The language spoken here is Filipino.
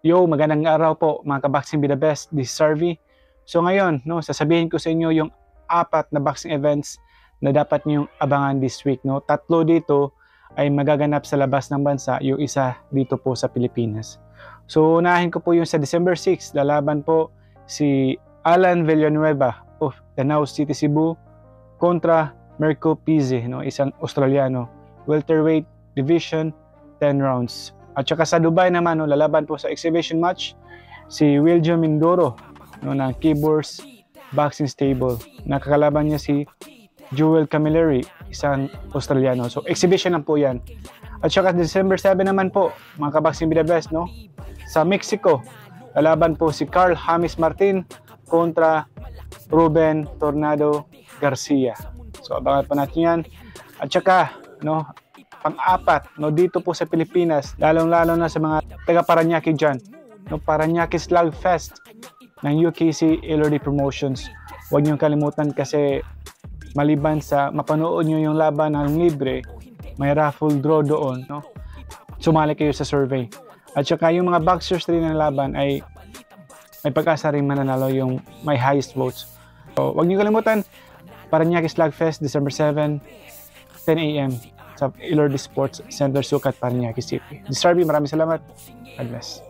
Yo, magandang araw po mga ka-Boxing Be The Best, this is Sarvi. So ngayon, no, sasabihin ko sa inyo yung apat na boxing events na dapat niyong abangan this week. No? Tatlo dito ay magaganap sa labas ng bansa, yung isa dito po sa Pilipinas. So unahin ko po yung sa December 6, lalaban po si Alan Villanueva of Danao City, Cebu kontra Mirko Pizzi, no? Isang Australiano. Welterweight division, 10 rounds. At saka sa Dubai naman, no, lalaban po sa exhibition match si Wiljo Mindoro, no, ng Keyboards Boxing Stable. Nakakalaban niya si Joel Camilleri, isang Australiano. So exhibition lang po yan. At saka December 7 naman po, mga ka-Boxing Be The Best, no? Sa Mexico, lalaban po si Carl James Martin kontra Ruben Tornado Garcia. So abangan po natin yan. At saka, no, pang-apat, no, dito po sa Pilipinas, lalong-lalo na sa mga taga-Paranaque dyan, no, Paranaque Slugfest ng UKC Elordi Promotions. Huwag niyong kalimutan kasi maliban sa mapanood niyo yung laban ng libre, may raffle draw doon, no? Sumali kayo sa survey. At saka yung mga boxers rin ng laban ay may pag-asa rin mananalo yung may highest votes. So, huwag niyo kalimutan, Paranaque Slugfest, December 7, 10 a.m. sa Elordi Sports Center, Sucat, Paranaque City. This is Sarvi, maraming salamat. God bless.